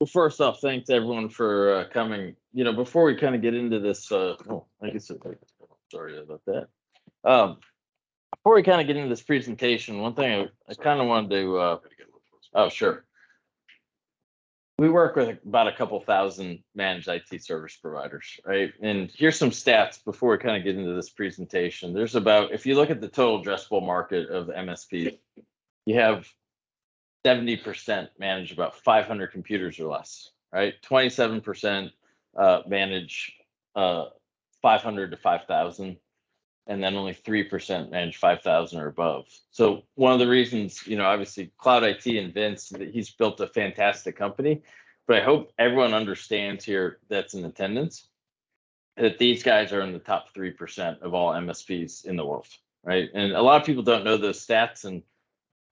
Well, first off, thanks everyone for coming. Before we kind of get into this, I guess sorry about that. Before we kind of get into this presentation, one thing I kind of wanted to. Oh, sure. We work with about a couple thousand managed IT service providers, right? And here's some stats before we kind of get into this presentation. There's about, if you look at the total addressable market of MSP, you have 70% manage about 500 computers or less, right? 27% manage 500 to 5,000, and then only 3% manage 5,000 or above. So one of the reasons, obviously Cloud IT and Vince, that he's built a fantastic company, but I hope everyone understands here that's in attendance that these guys are in the top 3% of all MSPs in the world, right? And a lot of people don't know those stats, and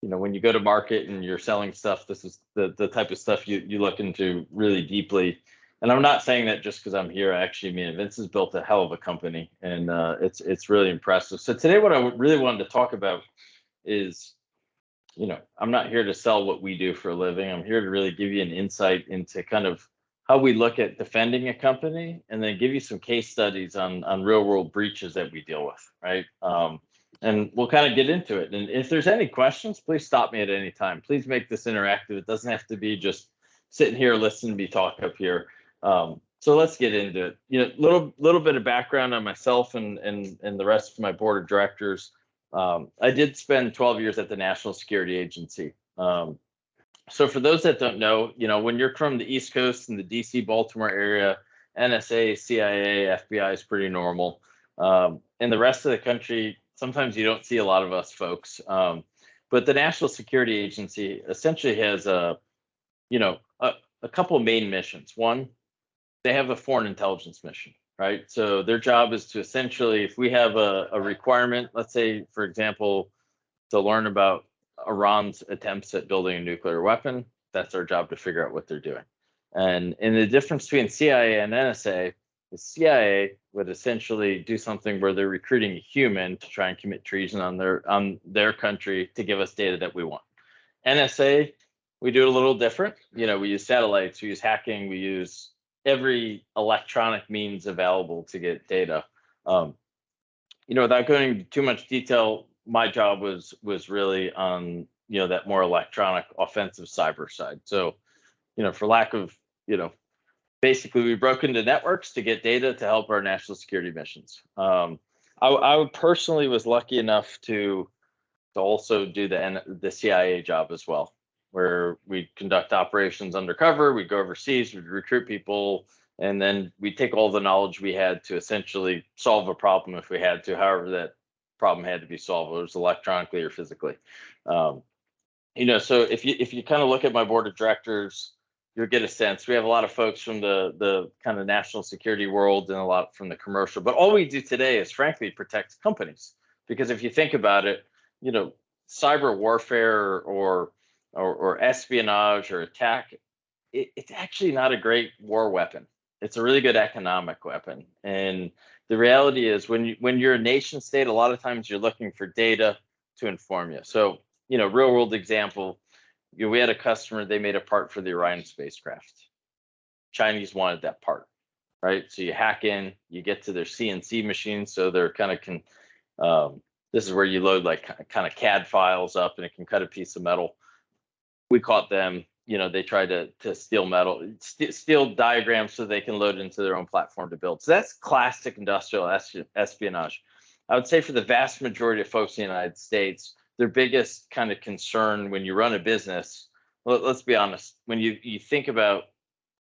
when you go to market and you're selling stuff, this is the type of stuff you look into really deeply. And I'm not saying that just because I'm here. Actually, Vince has built a hell of a company, and it's really impressive. So today, what I really wanted to talk about is, I'm not here to sell what we do for a living. I'm here to really give you an insight into kind of how we look at defending a company, and then give you some case studies on real world breaches that we deal with, right? And we'll kind of get into it. And if there's any questions, please stop me at any time. Please make this interactive. It doesn't have to be just sitting here listening to me talk up here. So let's get into it. Little bit of background on myself and the rest of my board of directors. I did spend 12 years at the National Security Agency. So for those that don't know, when you're from the East Coast and the DC, Baltimore area, NSA, CIA, FBI is pretty normal. In the rest of the country, sometimes you don't see a lot of us folks. But the National Security Agency essentially has a couple of main missions. One, they have a foreign intelligence mission, right? So their job is to essentially, if we have a requirement, let's say, for example, to learn about Iran's attempts at building a nuclear weapon, that's our job to figure out what they're doing. And the difference between CIA and NSA, the CIA would essentially do something where they're recruiting a human to try and commit treason on their country to give us data that we want. NSA, we do it a little different. We use satellites, we use hacking, we use every electronic means available to get data. Without going into too much detail, my job was really on that more electronic offensive cyber side. So, for lack of basically, we broke into networks to get data to help our national security missions. I personally was lucky enough to also do the CIA job as well, where we conduct operations undercover, we go overseas, we recruit people, and then we take all the knowledge we had to essentially solve a problem if we had to, however that problem had to be solved, whether it was electronically or physically. So if you kind of look at my board of directors, you'll get a sense. We have a lot of folks from the kind of national security world and a lot from the commercial. But all we do today is, frankly, protect companies. Because if you think about it, cyber warfare or espionage or attack, it's actually not a great war weapon. It's a really good economic weapon. And the reality is, when you're a nation state, a lot of times you're looking for data to inform you. So, real world example. We had a customer, they made a part for the Orion spacecraft. Chinese wanted that part, right? So you hack in, you get to their CNC machines. So they're kind of, this is where you load like kind of CAD files up and it can cut a piece of metal. We caught them, they tried to steal diagrams so they can load it into their own platform to build. So that's classic industrial espionage. I would say for the vast majority of folks in the United States, their biggest kind of concern when you run a business, let's be honest, when you think about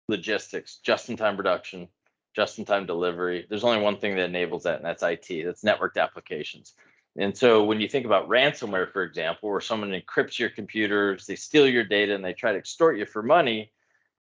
logistics, just-in-time production, just-in-time delivery, there's only one thing that enables that, and that's IT, that's networked applications. And so when you think about ransomware, for example, where someone encrypts your computers, they steal your data, and they try to extort you for money,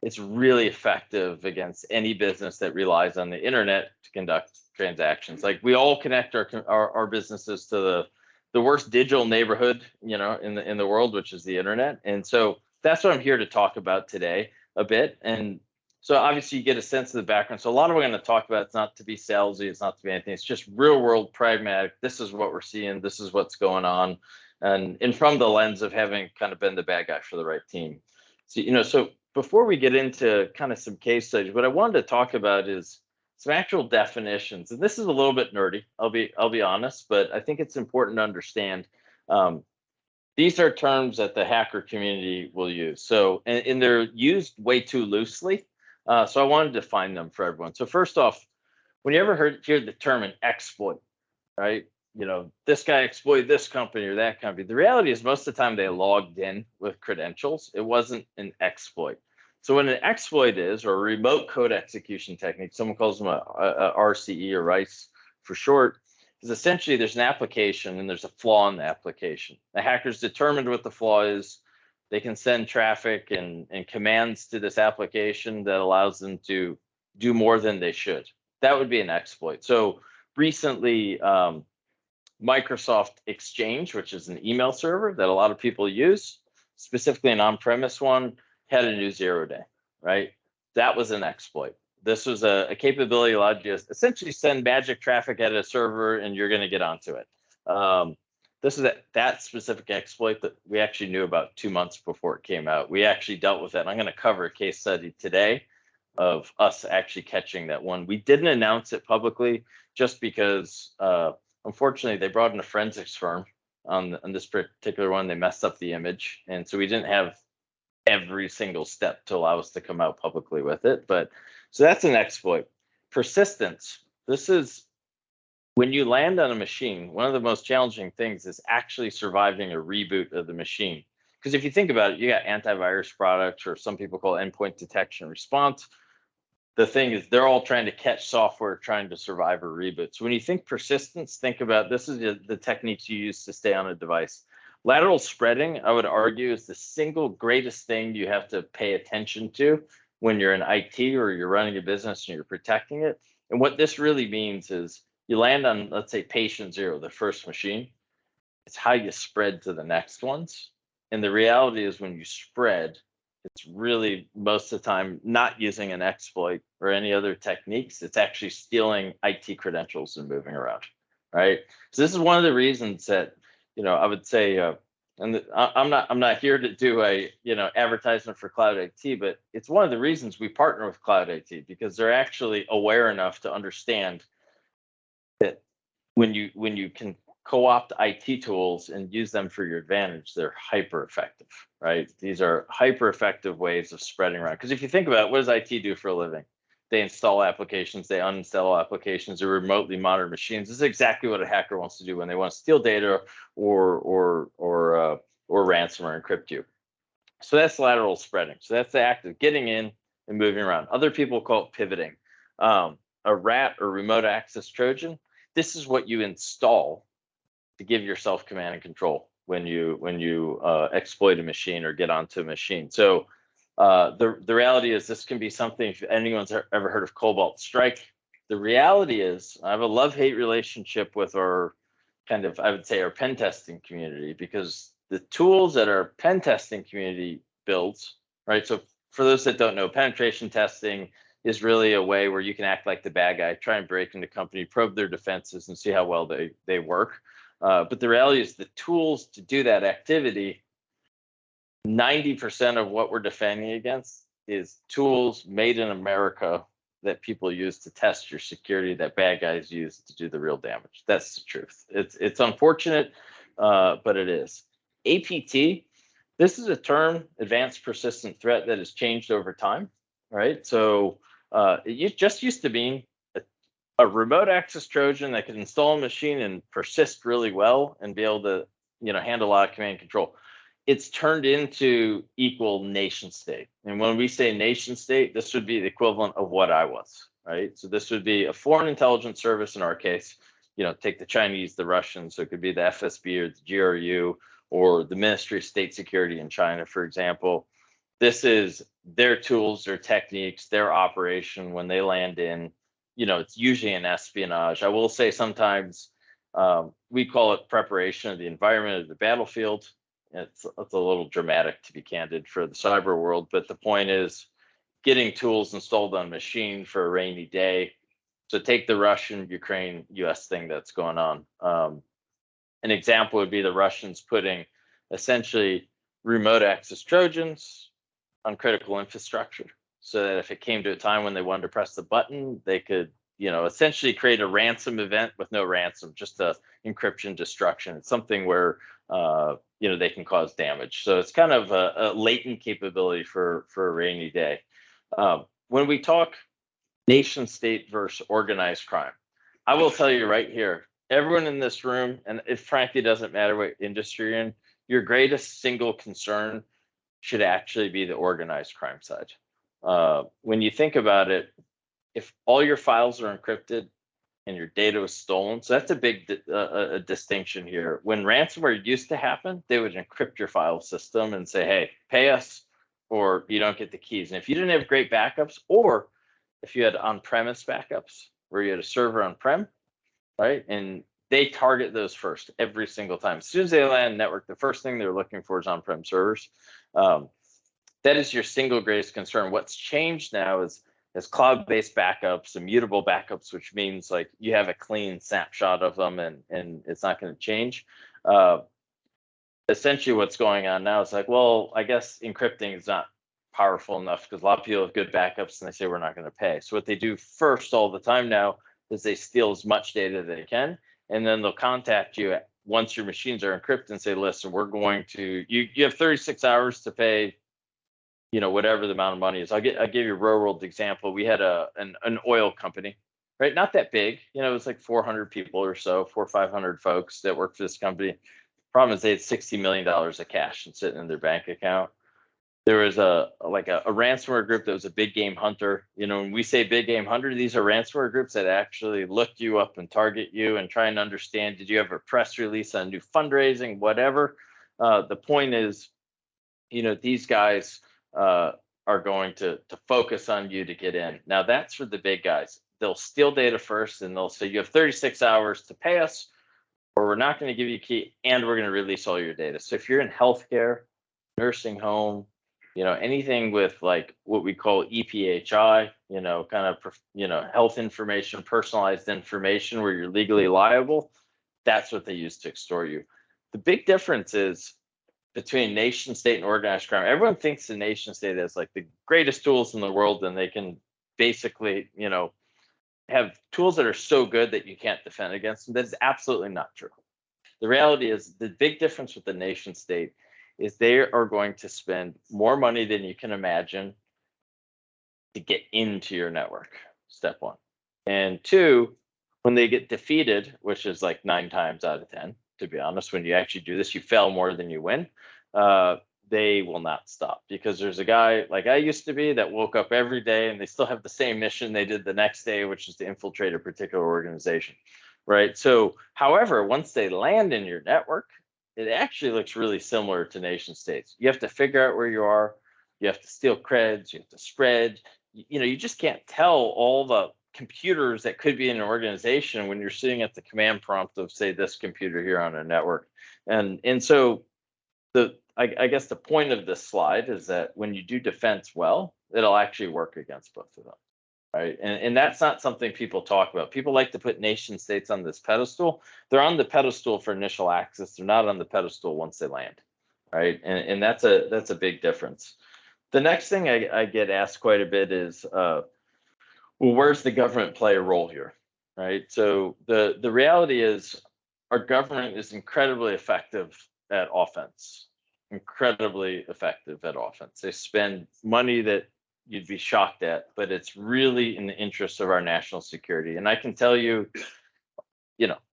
it's really effective against any business that relies on the internet to conduct transactions. Like, we all connect our businesses to the worst digital neighborhood, in the world, which is the internet. And so that's what I'm here to talk about today a bit. And so obviously you get a sense of the background. So a lot of what I'm going to talk about, it's not to be salesy, it's not to be anything. It's just real world pragmatic. This is what we're seeing. This is what's going on. And from the lens of having kind of been the bad guy for the right team. So, before we get into kind of some case studies, what I wanted to talk about is some actual definitions. And this is a little bit nerdy, I'll be honest, but I think it's important to understand. Um, these are terms that the hacker community will use. So, and they're used way too loosely. So I wanted to define them for everyone. So first off, when you ever hear the term an exploit, right? This guy exploited this company or that company. The reality is most of the time they logged in with credentials. It wasn't an exploit. So what an exploit is, or a remote code execution technique, someone calls them a RCE or RICE for short, is essentially there's an application and there's a flaw in the application. The hackers determined what the flaw is. They can send traffic and commands to this application that allows them to do more than they should. That would be an exploit. So recently, Microsoft Exchange, which is an email server that a lot of people use, specifically an on-premise one, had a new 0-day, right? That was an exploit. This was a capability allowed you to essentially send magic traffic at a server and you're going to get onto it. This is that specific exploit that we actually knew about 2 months before it came out. We actually dealt with it. I'm going to cover a case study today of us actually catching that one. We didn't announce it publicly just because unfortunately, they brought in a forensics firm on this particular one. They messed up the image. And so we didn't have every single step to allow us to come out publicly with it. But so that's an exploit. Persistence. This is when you land on a machine, one of the most challenging things is actually surviving a reboot of the machine. Because if you think about it, you got antivirus products, or some people call endpoint detection response. The thing is, they're all trying to catch software trying to survive a reboot. So when you think persistence, think about this is the techniques you use to stay on a device. Lateral spreading, I would argue, is the single greatest thing you have to pay attention to when you're in IT or you're running a business and you're protecting it. And what this really means is you land on, let's say, patient 0, the first machine. It's how you spread to the next ones. And the reality is when you spread, it's really most of the time not using an exploit or any other techniques. It's actually stealing IT credentials and moving around, right? So this is one of the reasons that, I would say, and I'm not here to do a, advertisement for Cloud IT, but it's one of the reasons we partner with Cloud IT, because they're actually aware enough to understand that when you can co-opt IT tools and use them for your advantage, they're hyper effective, right? These are hyper effective ways of spreading around. Because if you think about it, what does IT do for a living? They install applications, they uninstall applications, they remotely monitor machines. This is exactly what a hacker wants to do when they want to steal data or ransomware encrypt you. So that's lateral spreading. So that's the act of getting in and moving around. Other people call it pivoting. A RAT, or remote access Trojan, this is what you install to give yourself command and control when you exploit a machine or get onto a machine. So the reality is this can be something, if anyone's ever heard of Cobalt Strike, the reality is I have a love-hate relationship with our kind of, I would say, our pen testing community, because the tools that our pen testing community builds, right? So for those that don't know, penetration testing is really a way where you can act like the bad guy, try and break into the company, probe their defenses and see how well they work. But the reality is the tools to do that activity, 90% of what we're defending against is tools made in America that people use to test your security that bad guys use to do the real damage. That's the truth. It's unfortunate, but it is. APT, this is a term, advanced persistent threat, that has changed over time, right? So it just used to be a remote access Trojan that could install a machine and persist really well and be able to, handle a lot of command and control. It's turned into equal nation state. And when we say nation state, this would be the equivalent of what I was, right? So this would be a foreign intelligence service in our case, take the Chinese, the Russians, so it could be the FSB or the GRU or the Ministry of State Security in China, for example. This is their tools, their techniques, their operation when they land in, it's usually an espionage. I will say sometimes we call it preparation of the environment of the battlefield. It's a little dramatic, to be candid, for the cyber world, but the point is getting tools installed on a machine for a rainy day. So take the Russian, Ukraine, US thing that's going on. An example would be the Russians putting essentially remote access Trojans on critical infrastructure, so that if it came to a time when they wanted to press the button, they could, essentially create a ransom event with no ransom, just a encryption destruction. It's something where, they can cause damage. So it's kind of a latent capability for a rainy day. When we talk nation state versus organized crime, I will tell you right here, everyone in this room, and it frankly doesn't matter what industry you're in, your greatest single concern should actually be the organized crime side. When you think about it, if all your files are encrypted and your data was stolen, so that's a big distinction here. When ransomware used to happen, they would encrypt your file system and say, hey, pay us or you don't get the keys. And if you didn't have great backups, or if you had on-premise backups where you had a server on-prem, right? And they target those first every single time. As soon as they land network, the first thing they're looking for is on-prem servers. That is your single greatest concern. What's changed now is cloud-based backups, immutable backups, which means like you have a clean snapshot of them and it's not going to change. Essentially what's going on now is like, well, I guess encrypting is not powerful enough because a lot of people have good backups and they say we're not going to pay. So what they do first all the time now is they steal as much data as they can, and then they'll contact you once your machines are encrypted and say, listen, we're going to, you have 36 hours to pay, whatever the amount of money is. I'll give you a real world example. We had an oil company, right? Not that big, it was like 400 people or so, 400 or 500 folks that worked for this company. Problem is they had $60 million of cash and sitting in their bank account. There was a ransomware group that was a big game hunter. When we say big game hunter, these are ransomware groups that actually look you up and target you and try and understand, did you have a press release on new fundraising, whatever. The point is, these guys are going to focus on you to get in. Now that's for the big guys. They'll steal data first and they'll say you have 36 hours to pay us, or we're not going to give you a key and we're going to release all your data. So if you're in healthcare, nursing home, anything with like what we call EPHI, health information, personalized information where you're legally liable, that's what they use to extort you. The big difference is between nation state and organized crime. Everyone thinks the nation state is like the greatest tools in the world and they can basically, have tools that are so good that you can't defend against them. That's absolutely not true. The reality is the big difference with the nation state is they are going to spend more money than you can imagine to get into your network, step one. And two, when they get defeated, which is like 9 times out of 10, to be honest, when you actually do this, you fail more than you win. They will not stop, because there's a guy like I used to be that woke up every day and they still have the same mission they did the next day, which is to infiltrate a particular organization, right? So, however, once they land in your network, it actually looks really similar to nation states. You have to figure out where you are. You have to steal creds. You have to spread. You just can't tell all the computers that could be in an organization when you're sitting at the command prompt of, say, this computer here on a network. And so I guess the point of this slide is that when you do defense well, it'll actually work against both of them, right? And that's not something people talk about. People like to put nation states on this pedestal. They're on the pedestal for initial access. They're not on the pedestal once they land, right? And that's a big difference. The next thing I get asked quite a bit is, well, where's the government play a role here, right? So the reality is our government is incredibly effective at offense. Incredibly effective at offense. They spend money that you'd be shocked at, but it's really in the interest of our national security. And I can tell you,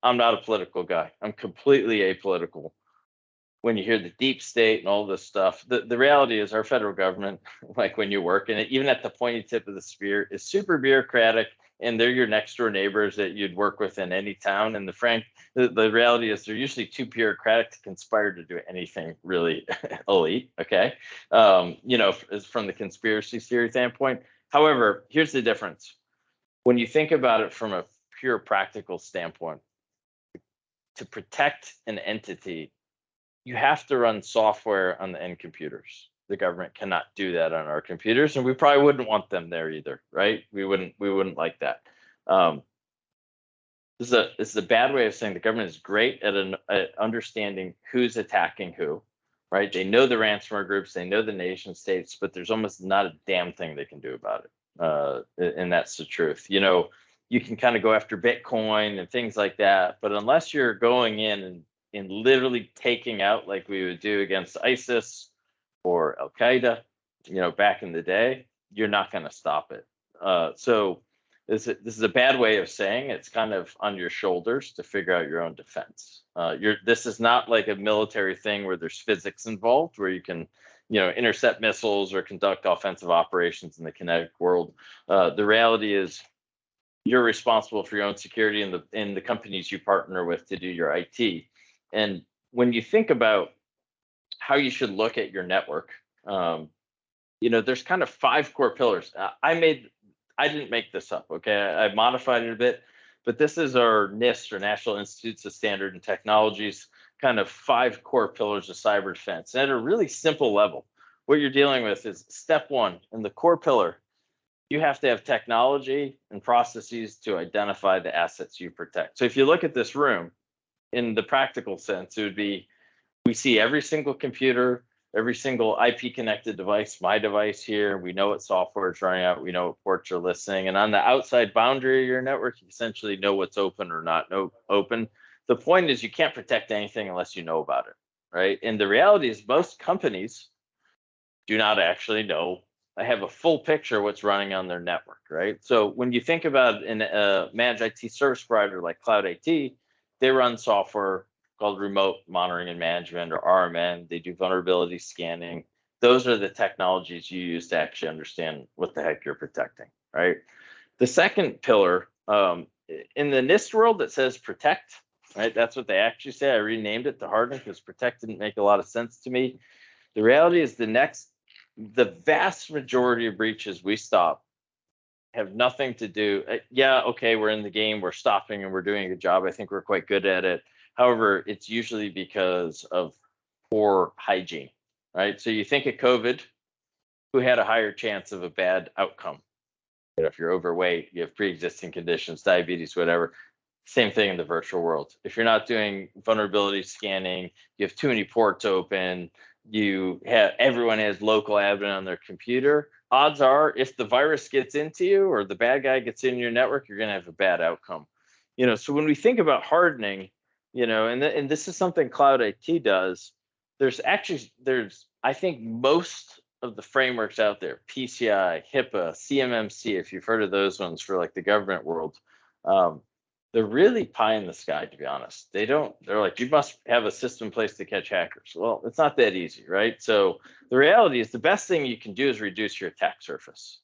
I'm not a political guy. I'm completely apolitical. When you hear the deep state and all this stuff, the reality is our federal government, like when you work in it, even at the pointy tip of the spear, is super bureaucratic, and they're your next door neighbors that you'd work with in any town. And the reality is they're usually too bureaucratic to conspire to do anything really elite. Okay. From the conspiracy theory standpoint. However, here's the difference. When you think about it from a pure practical standpoint, to protect an entity, you have to run software on the end computers. The government cannot do that on our computers, and we probably wouldn't want them there either, right? We wouldn't like that. This is a bad way of saying the government is great at understanding who's attacking who, right? They know the ransomware groups, they know the nation states, but there's almost not a damn thing they can do about it. And that's the truth. You can kind of go after Bitcoin and things like that, but unless you're going in and literally taking out, like we would do against ISIS or Al Qaeda, back in the day, you're not going to stop it. So this is a bad way of saying it's kind of on your shoulders to figure out your own defense. This is not like a military thing where there's physics involved, where you can, intercept missiles or conduct offensive operations in the kinetic world. The reality is you're responsible for your own security in the companies you partner with to do your IT. And when you think about how you should look at your network, there's kind of 5 core pillars. I didn't make this up, okay? I modified it a bit, but this is our NIST, or National Institutes of Standard and Technologies, kind of 5 core pillars of cyber defense. And at a really simple level, what you're dealing with is step 1 in the core pillar. You have to have technology and processes to identify the assets you protect. So if you look at this room, in the practical sense, it would be, we see every single computer, every single IP connected device, my device here. We know what software is running out. We know what ports are listening. And on the outside boundary of your network, you essentially know what's open or not open. The point is you can't protect anything unless you know about it, right? And the reality is most companies do not actually know. I have a full picture of what's running on their network, right? So when you think about a managed IT service provider like Cloud IT, they run software called remote monitoring and management, or RMN. They do vulnerability scanning. Those are the technologies you use to actually understand what the heck you're protecting, right? The second pillar, in the NIST world, it says protect, right? That's what they actually say. I renamed it to harden because protect didn't make a lot of sense to me. The reality is the vast majority of breaches we stop have nothing to do. Yeah, okay, we're in the game, we're stopping, and we're doing a good job. I think we're quite good at it. However, it's usually because of poor hygiene, right? So you think of COVID, who had a higher chance of a bad outcome? If you're overweight, you have pre-existing conditions, diabetes, whatever. Same thing in the virtual world. If you're not doing vulnerability scanning, you have too many ports open, everyone has local admin on their computer, odds are if the virus gets into you or the bad guy gets in your network, you're going to have a bad outcome. So when we think about hardening, and this is something Cloud IT does, there's I think most of the frameworks out there, PCI, HIPAA, CMMC, if you've heard of those ones for like the government world, they're really pie in the sky, to be honest. They're like, you must have a system in place to catch hackers. Well, it's not that easy, right? So the reality is the best thing you can do is reduce your attack surface.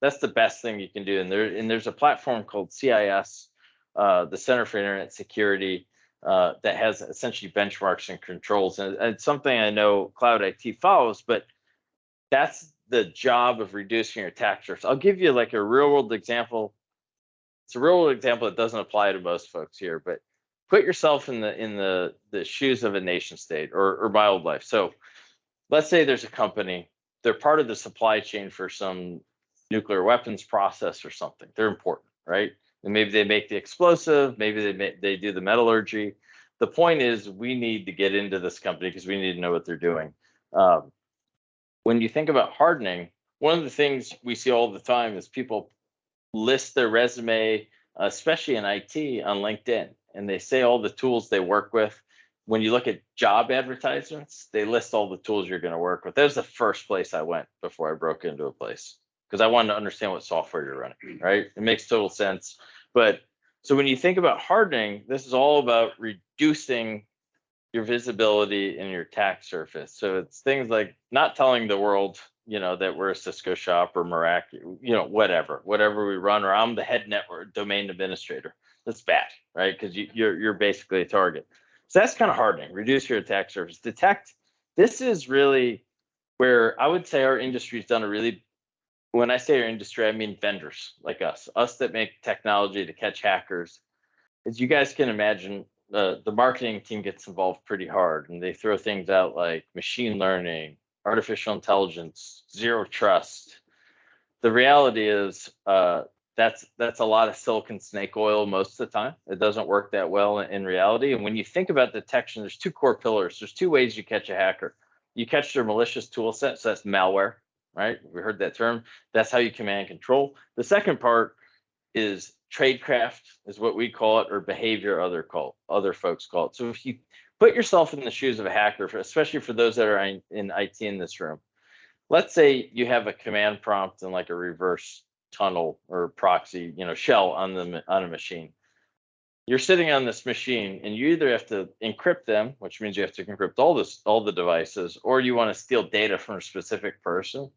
That's the best thing you can do. And there's a platform called CIS, the Center for Internet Security, that has essentially benchmarks and controls. And it's something I know Cloud IT follows, but that's the job of reducing your attack surface. I'll give you like a real world example. It's a real world example that doesn't apply to most folks here, but put yourself in the shoes of a nation state or my old life. So let's say there's a company, they're part of the supply chain for some nuclear weapons process or something. They're important, right? And maybe they make the explosive, maybe they do the metallurgy. The point is we need to get into this company because we need to know what they're doing. When you think about hardening, one of the things we see all the time is people list their resume, especially in IT, on LinkedIn, and they say all the tools they work with. When you look at job advertisements, they list all the tools you're going to work with. That was the first place I went before I broke into a place, because I wanted to understand what software you're running, right? It makes total sense. But so when you think about hardening, this is all about reducing your visibility and your attack surface. So it's things like not telling the world, that we're a Cisco shop or Meraki, whatever we run, or I'm the head network domain administrator. That's bad, right? Because you're basically a target. So that's kind of hardening. Reduce your attack surface. Detect. This is really where I would say our industry's done a really. When I say our industry, I mean vendors like us that make technology to catch hackers. As you guys can imagine, the marketing team gets involved pretty hard, and they throw things out like machine learning, artificial intelligence, zero trust. The reality is that's a lot of silicon snake oil most of the time. It doesn't work that well in reality. And when you think about detection, there's 2 core pillars. There's 2 ways you catch a hacker. You catch their malicious tool set, so that's malware, right? We heard that term. That's how you command and control. The second part is tradecraft, is what we call it, or behavior, other folks call it. So if you put yourself in the shoes of a hacker, especially for those that are in IT in this room, let's say you have a command prompt and like a reverse tunnel or proxy, shell on a machine. You're sitting on this machine and you either have to encrypt them, which means you have to encrypt all the devices, or you want to steal data from a specific person.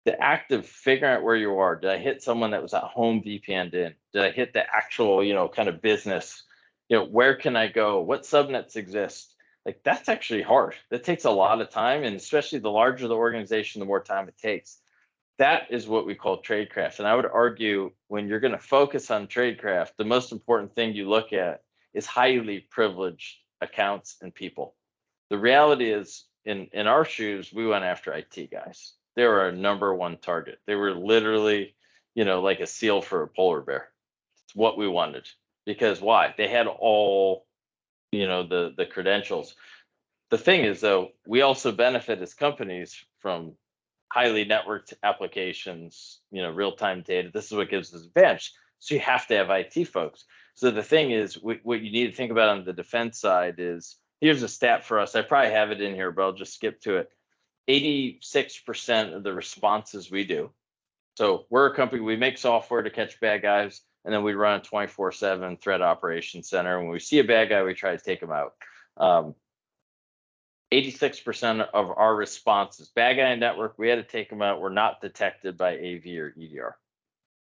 The act of figuring out where you are, did I hit someone that was at home VPN'd in? Did I hit the actual, kind of business? Where can I go? What subnets exist? Like, that's actually hard. That takes a lot of time, and especially the larger the organization, the more time it takes. That is what we call tradecraft. And I would argue when you're going to focus on tradecraft, the most important thing you look at is highly privileged accounts and people. The reality is, in our shoes, we went after IT guys. They were our number one target. They were literally, like a seal for a polar bear. It's what we wanted. Because why? They had all, the credentials. The thing is, though, we also benefit as companies from highly networked applications, real-time data. This is what gives us advantage. So you have to have IT folks. So the thing is, what you need to think about on the defense side is, here's a stat for us. I probably have it in here, but I'll just skip to it. 86% of the responses we do. So we're a company, we make software to catch bad guys, and then we run a 24/7 threat operations center. When we see a bad guy, we try to take him out. 86% of our responses, bad guy network, we had to take them out, were not detected by AV or EDR.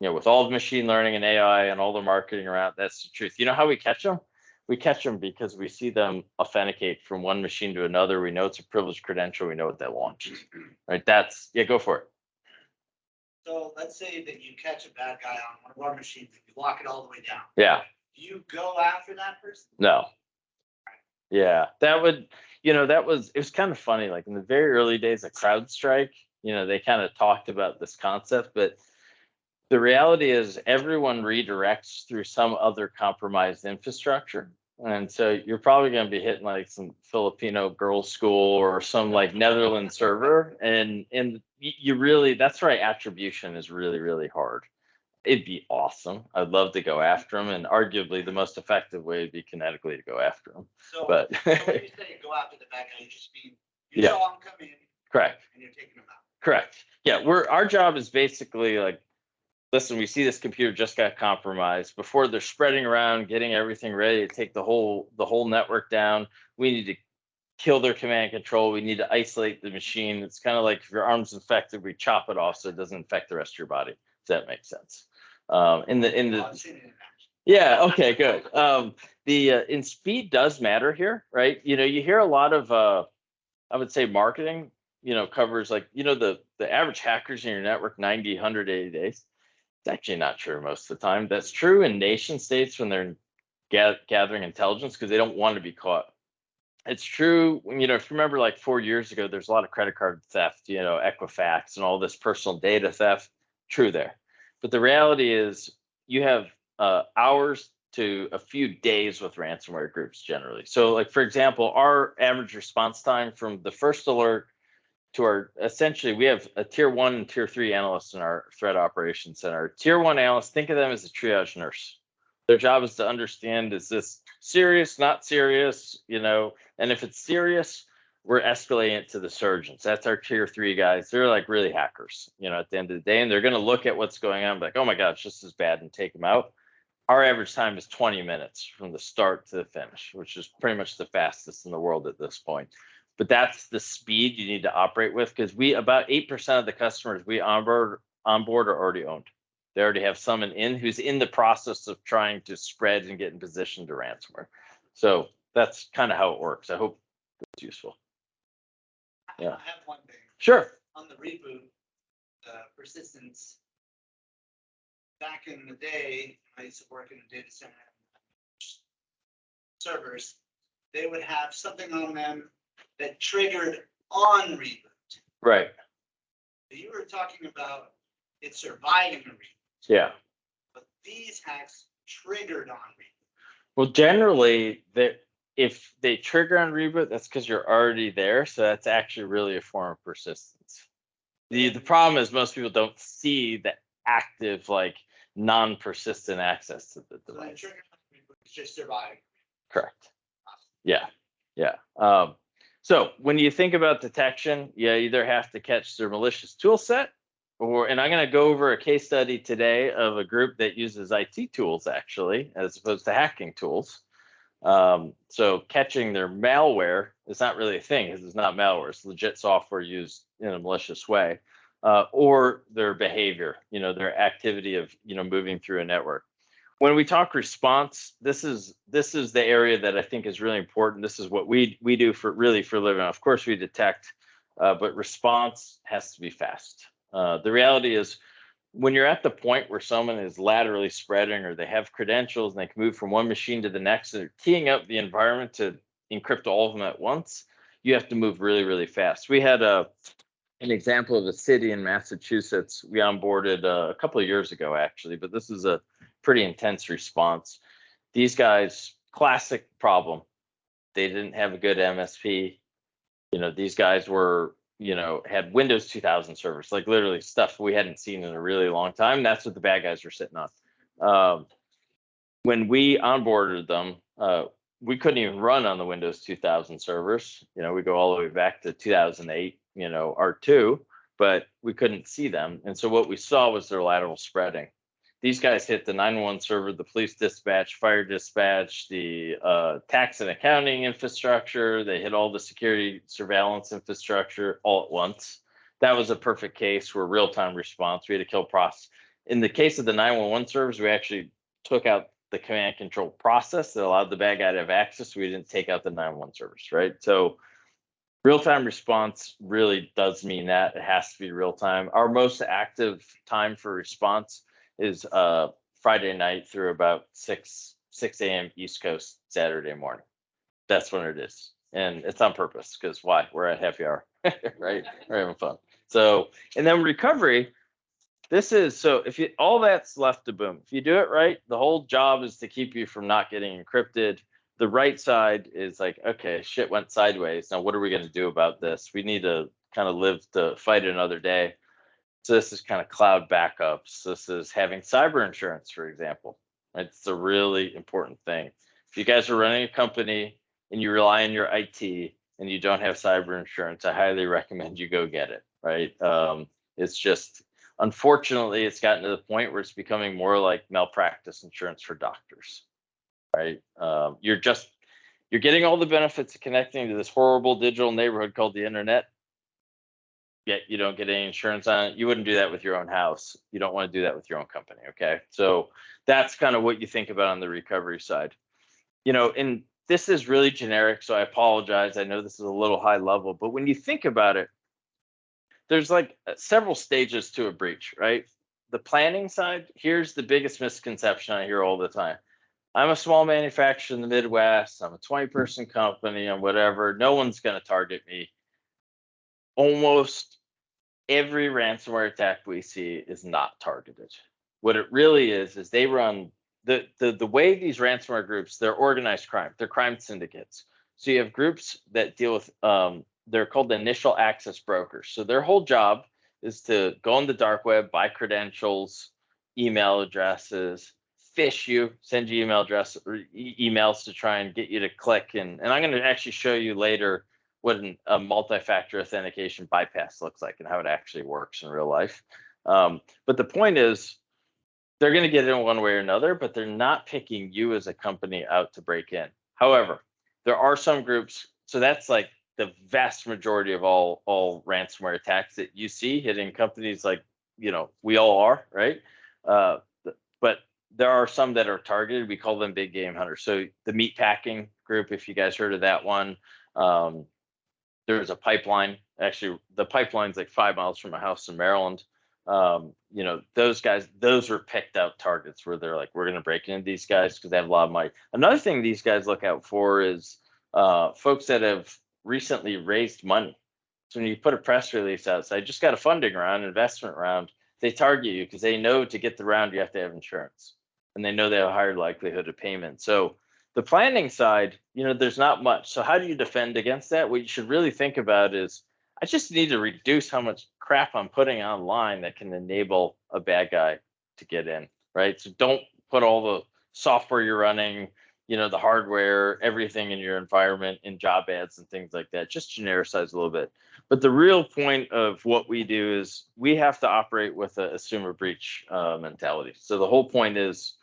With all the machine learning and AI and all the marketing around, that's the truth. You know how we catch them? We catch them because we see them authenticate from one machine to another. We know it's a privileged credential. We know what that launches. Right? Go for it. So let's say that you catch a bad guy on one of our machines and you lock it all the way down. Yeah. Do you go after that person? No. Yeah, it was kind of funny. Like in the very early days of CrowdStrike, they kind of talked about this concept, but the reality is everyone redirects through some other compromised infrastructure. And so you're probably going to be hitting like some Filipino girls' school or some like Netherlands server. And you really, that's why attribution is really, really hard. It'd be awesome. I'd love to go after them, and arguably the most effective way would be kinetically to go after them. So, but when you say go after the bad guy, you just mean you saw him come in. Correct. And you're taking him out. Correct. Yeah, our job is basically like, listen, we see this computer just got compromised. Before they're spreading around, getting everything ready to take the whole network down, we need to kill their command and control. We need to isolate the machine. It's kind of like if your arm's infected, we chop it off so it doesn't infect the rest of your body. Does that make sense? Yeah, okay, good. In speed does matter here, right? You hear a lot of I would say marketing, covers like, the average hackers in your network 90, 180 days. It's actually not true most of the time. That's true in nation states when they're gathering intelligence because they don't want to be caught. It's true, if you remember like 4 years ago, there's a lot of credit card theft, Equifax and all this personal data theft. True there. But the reality is you have hours to a few days with ransomware groups generally. So like, for example, our average response time from the first alert to essentially, we have a tier 1 and tier 3 analysts in our threat operations center. Tier 1 analysts, think of them as a triage nurse. Their job is to understand, is this serious, not serious, and if it's serious, we're escalating it to the surgeons. That's our tier 3 guys. They're like really hackers, at the end of the day, and they're going to look at what's going on, like, oh my God, it's just as bad, and take them out. Our average time is 20 minutes from the start to the finish, which is pretty much the fastest in the world at this point. But that's the speed you need to operate with, because about 8% of the customers we onboard are already owned. They already have someone who's in the process of trying to spread and get in position to ransomware. So that's kind of how it works. I hope it's useful. Yeah. I have one thing. Sure. On the reboot, persistence. Back in the day, I used to work in a data center servers. They would have something on them that triggered on reboot. Right. You were talking about it surviving a reboot. Yeah. But these hacks triggered on reboot. Well, generally, if they trigger on reboot, that's because you're already there. So that's actually really a form of persistence. The problem is most people don't see the active, like non-persistent access to the So that device. trigger is just surviving. Correct. Yeah. Yeah. So when you think about detection, you either have to catch their malicious tool set, and I'm going to go over a case study today of a group that uses IT tools actually, as opposed to hacking tools. So catching their malware is not really a thing because it's not malware. It's legit software used in a malicious way, or their behavior, their activity of, moving through a network. When we talk response, this is the area that I think is really important. This is what we do for a living. Of course, we detect, but response has to be fast. The reality is, when you're at the point where someone is laterally spreading, or they have credentials and they can move from one machine to the next, and they're keying up the environment to encrypt all of them at once, you have to move really, really fast. We had an example of a city in Massachusetts we onboarded a couple of years ago, actually, but this is a pretty intense response. These guys, classic problem. They didn't have a good MSP. These guys were, had Windows 2000 servers, like literally stuff we hadn't seen in a really long time. That's what the bad guys were sitting on. When we onboarded them, we couldn't even run on the Windows 2000 servers. We go all the way back to 2008, R2, but we couldn't see them. And so what we saw was their lateral spreading. These guys hit the 911 server, the police dispatch, fire dispatch, the tax and accounting infrastructure. They hit all the security surveillance infrastructure all at once. That was a perfect case where real-time response. We had a kill process. In the case of the 911 servers, we actually took out the command control process that allowed the bad guy to have access. We didn't take out the 911 servers, right? So real-time response really does mean that it has to be real-time. Our most active time for response is Friday night through about 6 a.m. East Coast Saturday morning. That's when it is. And it's on purpose, because why? We're at happy hour, right? We're having fun. So, and then recovery, if you, all that's left to boom. If you do it right, the whole job is to keep you from not getting encrypted. The right side is like, okay, shit went sideways. Now, what are we going to do about this? We need to kind of live to fight another day. So this is kind of cloud backups. This is having cyber insurance, for example. It's a really important thing. If you guys are running a company and you rely on your IT and you don't have cyber insurance, I highly recommend you go get it, right? It's just, unfortunately, it's gotten to the point where it's becoming more like malpractice insurance for doctors, right? You're getting all the benefits of connecting to this horrible digital neighborhood called the internet, yet you don't get any insurance on it. You wouldn't do that with your own house. You don't want to do that with your own company, okay? So that's kind of what you think about on the recovery side. And this is really generic, so I apologize. I know this is a little high level, but when you think about it, there's like several stages to a breach, right? The planning side, here's the biggest misconception I hear all the time. I'm a small manufacturer in the Midwest. I'm a 20-person company. I'm whatever. No one's going to target me. Almost every ransomware attack we see is not targeted. What it really is they run the way these ransomware groups, they're organized crime. They're crime syndicates. So you have groups that deal with, they're called the initial access brokers. So their whole job is to go on the dark web, buy credentials, email addresses, phish you, send you email address or emails to try and get you to click. And I'm going to actually show you later what a multi-factor authentication bypass looks like and how it actually works in real life. But the point is, they're going to get in one way or another, but they're not picking you as a company out to break in. However, there are some groups, so that's like the vast majority of all ransomware attacks that you see hitting companies like, we all are, right? But there are some that are targeted. We call them big game hunters. So the meat packing group, if you guys heard of that one, there's a pipeline. Actually, the pipeline's like 5 miles from my house in Maryland. Those guys, those are picked out targets where they're like, we're going to break into these guys because they have a lot of money. Another thing these guys look out for is folks that have recently raised money. So when you put a press release out, say, just got a funding round, investment round, they target you because they know to get the round, you have to have insurance. And they know they have a higher likelihood of payment. So The planning side, there's not much. So how do you defend against that? What you should really think about is, I just need to reduce how much crap I'm putting online that can enable a bad guy to get in, right? So don't put all the software you're running, the hardware, everything in your environment in job ads and things like that. Just genericize a little bit. But the real point of what we do is we have to operate with a assume a breach mentality. So the whole point is,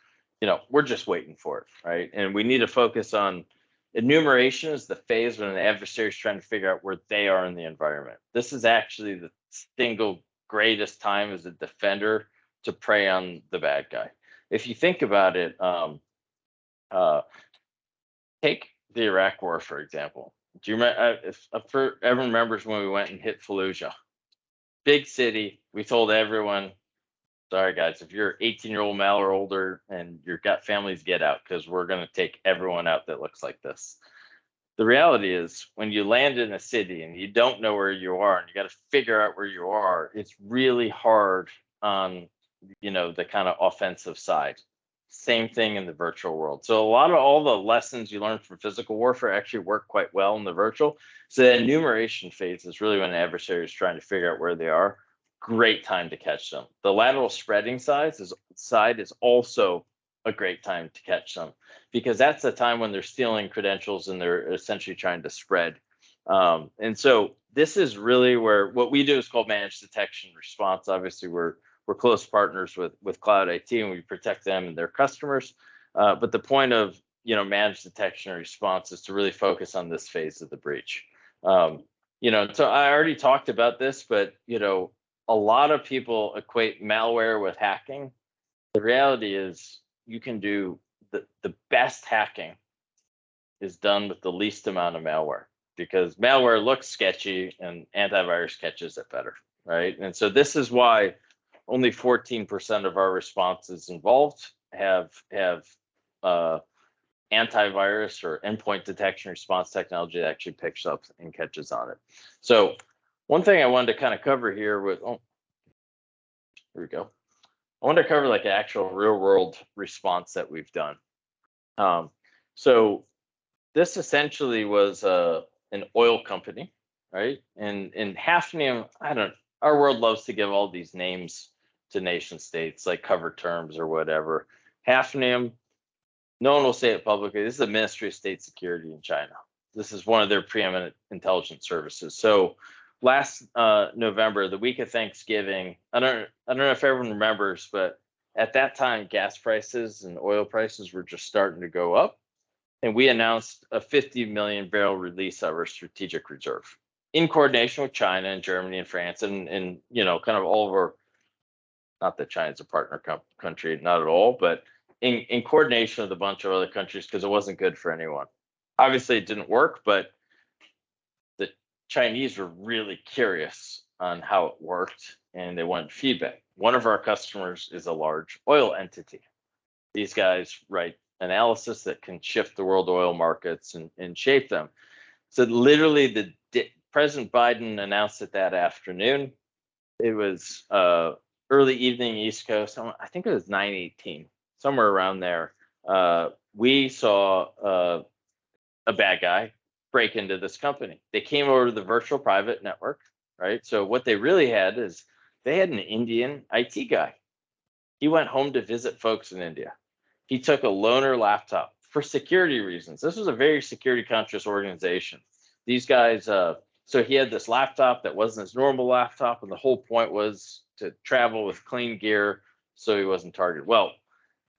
we're just waiting for it, right? And we need to focus on enumeration is the phase when an adversary is trying to figure out where they are in the environment. This is actually the single greatest time as a defender to prey on the bad guy. If you think about it, take the Iraq War, for example. Do you remember, if everyone remembers when we went and hit Fallujah? Big city, we told everyone, sorry guys, if you're 18-year-old male or older and you've got families, get out, because we're going to take everyone out that looks like this. The reality is, when you land in a city and you don't know where you are and you got to figure out where you are, it's really hard on, the kind of offensive side. Same thing in the virtual world. So a lot of all the lessons you learn from physical warfare actually work quite well in the virtual. So the enumeration phase is really when an adversary is trying to figure out where they are. Great time to catch them. The lateral spreading side is also a great time to catch them, because that's the time when they're stealing credentials and they're essentially trying to spread. And so this is really where what we do is called managed detection and response. Obviously, we're close partners with Cloud IT, and we protect them and their customers. But the point of managed detection and response is to really focus on this phase of the breach. So I already talked about this, but a lot of people equate malware with hacking. The reality is, you can do the best hacking is done with the least amount of malware, because malware looks sketchy and antivirus catches it better, right? And so this is why only 14% of our responses involved have antivirus or endpoint detection response technology that actually picks up and catches on it. So one thing I wanted to kind of cover here with, here we go. I wanted to cover like an actual real world response that we've done. So this essentially was an oil company, right? And in Hafnium, our world loves to give all these names to nation states, like cover terms or whatever. Hafnium, no one will say it publicly. This is the Ministry of State Security in China. This is one of their preeminent intelligence services. So last November, the week of Thanksgiving, I don't know if everyone remembers, but at that time, gas prices and oil prices were just starting to go up. And we announced a 50 million barrel release of our strategic reserve in coordination with China and Germany and France and kind of all of our, not that China's a partner country, not at all, but in coordination with a bunch of other countries, because it wasn't good for anyone. Obviously, it didn't work, but the Chinese were really curious on how it worked, and they wanted feedback. One of our customers is a large oil entity. These guys write analysis that can shift the world oil markets and shape them. So literally, President Biden announced it that afternoon. It was early evening East Coast. I think it was 9:18, somewhere around there. We saw a bad guy break into this company. They came over to the virtual private network, right? So what they really had is they had an Indian IT guy. He went home to visit folks in India. He took a loaner laptop for security reasons. This was a very security conscious organization. These guys, so he had this laptop that wasn't his normal laptop, and the whole point was to travel with clean gear so he wasn't targeted. Well,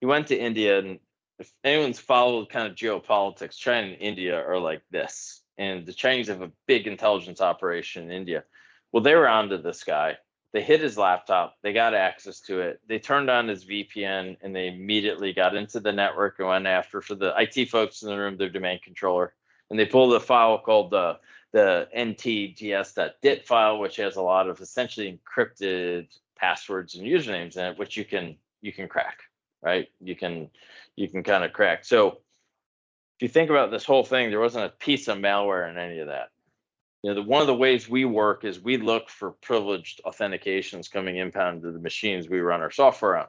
he went to India, and if anyone's followed kind of geopolitics, China and India are like this. And the Chinese have a big intelligence operation in India. Well, they were onto this guy. They hit his laptop. They got access to it. They turned on his VPN, and they immediately got into the network and went after, for the IT folks in the room, their domain controller. And they pulled a file called the ntgs.dit file, which has a lot of essentially encrypted passwords and usernames in it, which you can crack, right? You can kind of crack. So if you think about this whole thing, there wasn't a piece of malware in any of that. One of the ways we work is we look for privileged authentications coming impounded to the machines we run our software on.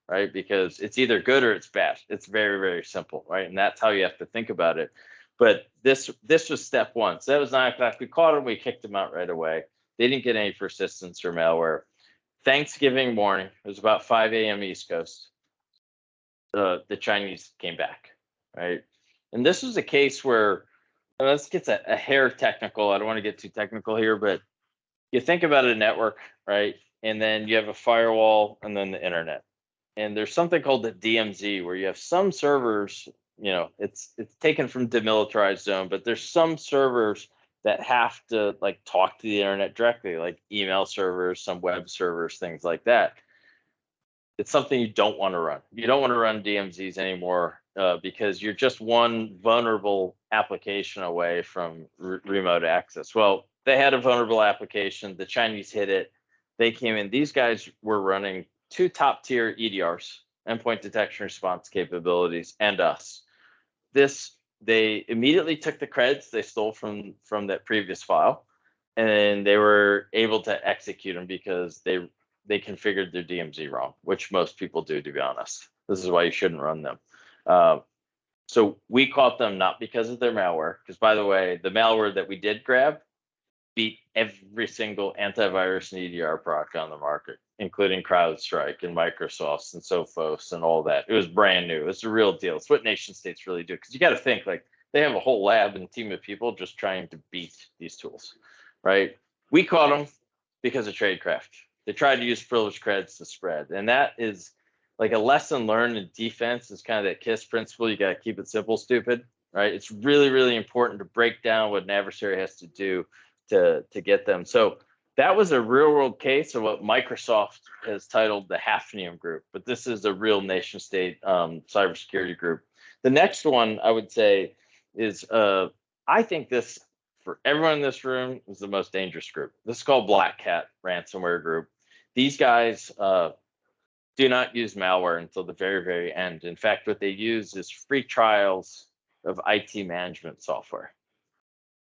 right? Because it's either good or it's bad. It's very, very simple, right? And that's how you have to think about it. But this was step one. So that was 9 o'clock. We caught them. We kicked them out right away. They didn't get any persistence or malware. Thanksgiving morning, it was about 5 a.m. East Coast. The Chinese came back, right? And this was a case where, let's get a hair technical. I don't want to get too technical here, but you think about a network, right? And then you have a firewall and then the internet. And there's something called the DMZ where you have some servers, it's taken from demilitarized zone, but there's some servers that have to like talk to the internet directly, like email servers, some web servers, things like that. It's something you don't want to run. You don't want to run DMZs anymore because you're just one vulnerable application away from remote access. Well, they had a vulnerable application. The Chinese hit it. They came in. These guys were running 2 top-tier EDRs, endpoint detection response capabilities, and us. They immediately took the credits they stole from that previous file, and they were able to execute them because they configured their DMZ wrong, which most people do, to be honest. This is why you shouldn't run them. So we caught them not because of their malware, because by the way, the malware that we did grab beat every single antivirus and EDR product on the market, including CrowdStrike and Microsoft's and Sophos and all that. It was brand new. It's a real deal. It's what nation states really do. Because you got to think, like, they have a whole lab and team of people just trying to beat these tools, right? We caught them because of tradecraft. They tried to use privileged credits to spread. And that is like a lesson learned in defense is kind of that KISS principle. You got to keep it simple, stupid, right? It's really, really important to break down what an adversary has to do to get them. So that was a real world case of what Microsoft has titled the Hafnium Group, but this is a real nation state cybersecurity group. The next one I would say is, I think this, for everyone in this room, is the most dangerous group. This is called Black Hat Ransomware Group. These guys do not use malware until the very, very end. In fact, what they use is free trials of IT management software,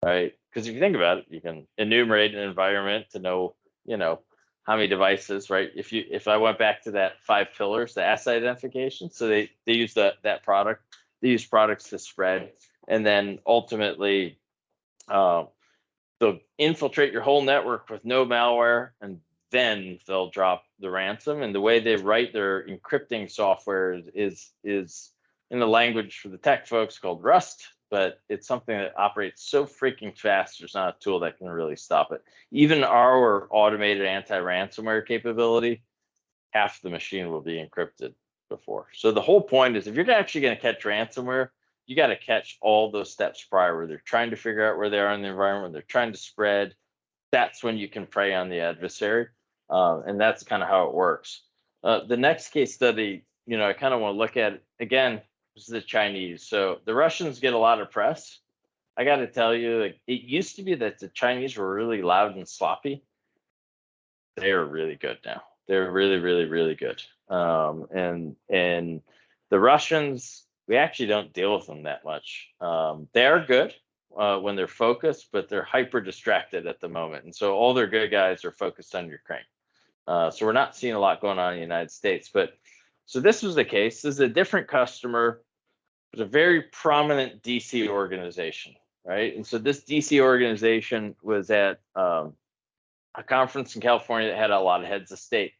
right? Because if you think about it, you can enumerate an environment to know, how many devices, right? If I went back to that 5 pillars, the asset identification, so they use that product. They use products to spread, and then ultimately they'll infiltrate your whole network with no malware, and then they'll drop the ransom. And the way they write their encrypting software is in the language for the tech folks called Rust, but it's something that operates so freaking fast, there's not a tool that can really stop it. Even our automated anti-ransomware capability, half the machine will be encrypted before. So the whole point is, if you're actually going to catch ransomware, you got to catch all those steps prior, where they're trying to figure out where they are in the environment, when they're trying to spread. That's when you can prey on the adversary. And that's kind of how it works. The next case study, I kind of want to look at, again, this is the Chinese. So the Russians get a lot of press. I got to tell you, like, it used to be that the Chinese were really loud and sloppy. They are really good now. They're really, really, really good. And the Russians, we actually don't deal with them that much. They are good when they're focused, but they're hyper distracted at the moment. And so all their good guys are focused on Ukraine. So we're not seeing a lot going on in the United States. But so this was the case. This is a different customer. It was a very prominent DC organization, right? And so this DC organization was at a conference in California that had a lot of heads of state.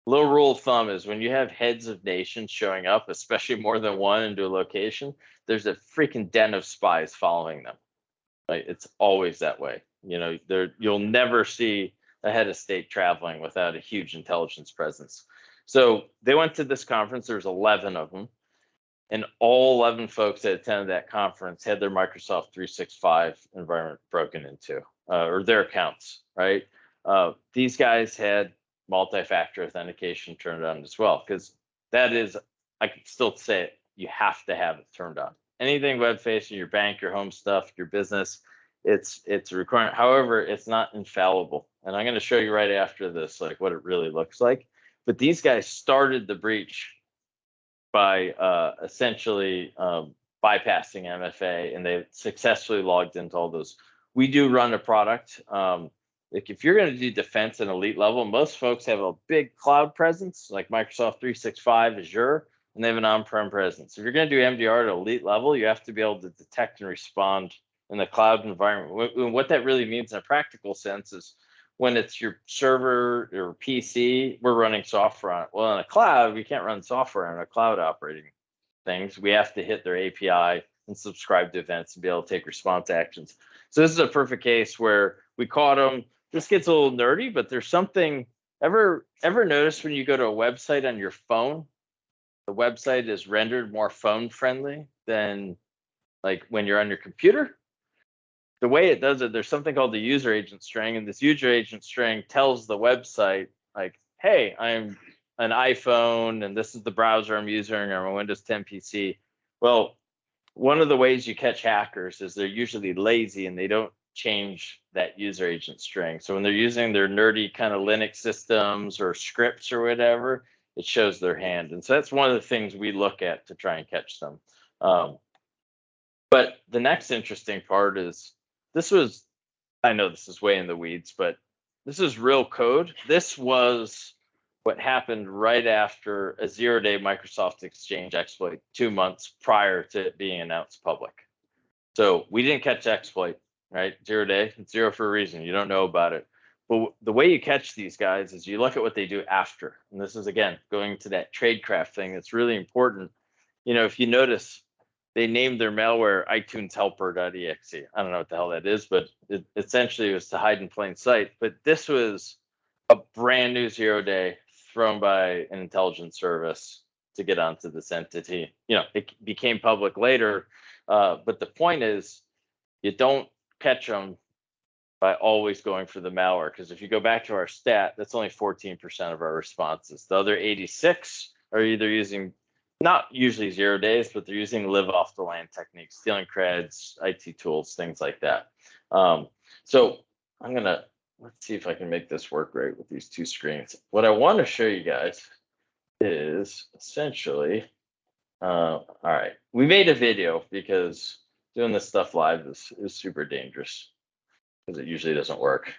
Little rule of thumb is, when you have heads of nations showing up, especially more than one into a location, there's a freaking den of spies following them. Right? It's always that way. You'll never see a head of state traveling without a huge intelligence presence. So they went to this conference. There's 11 of them, and all 11 folks that attended that conference had their Microsoft 365 environment broken into, or their accounts, right? These guys had multi-factor authentication turned on as well, because that is, I can still say it, you have to have it turned on. Anything web-facing, your bank, your home stuff, your business, it's a requirement. However, it's not infallible. And I'm going to show you right after this, like, what it really looks like. But these guys started the breach by essentially bypassing MFA, and they successfully logged into all those. We do run a product. like if you're going to do defense at elite level, most folks have a big cloud presence like Microsoft 365, Azure, and they have an on-prem presence. If you're going to do MDR at elite level, you have to be able to detect and respond in the cloud environment. What that really means in a practical sense is when it's your server or PC, we're running software on it. Well, in a cloud, we can't run software on a cloud operating things. We have to hit their API and subscribe to events and be able to take response actions. So this is a perfect case where we caught them. This gets a little nerdy, but there's something, ever notice when you go to a website on your phone, the website is rendered more phone friendly than like when you're on your computer? The way it does it, there's something called the user agent string, and this user agent string tells the website like, hey, I'm an iPhone and this is the browser I'm using or my Windows 10 PC. Well, one of the ways you catch hackers is they're usually lazy and they don't change that user agent string. So when they're using their nerdy kind of Linux systems or scripts or whatever, it shows their hand. And so that's one of the things we look at to try and catch them. But the next interesting part is I know this is way in the weeds, but this is real code. This was what happened right after a 0-day Microsoft Exchange exploit 2 months prior to it being announced public. So we didn't catch exploit, right? 0 day, it's zero for a reason. You don't know about it. But the way you catch these guys is you look at what they do after. And this is, again, going to that tradecraft thing. It's really important. If you notice, they named their malware iTunes-helper.exe. I don't know what the hell that is, but it essentially was to hide in plain sight. But this was a brand new 0-day thrown by an intelligence service to get onto this entity. It became public later, but the point is you don't catch them by always going for the malware, because if you go back to our stat, that's only 14% of our responses. The other 86 are either using, not usually 0 days, but they're using live off the land techniques, stealing creds, IT tools, things like that. So let's see if I can make this work right with these two screens. What I want to show you guys is essentially, all right, we made a video because doing this stuff live is super dangerous because it usually doesn't work.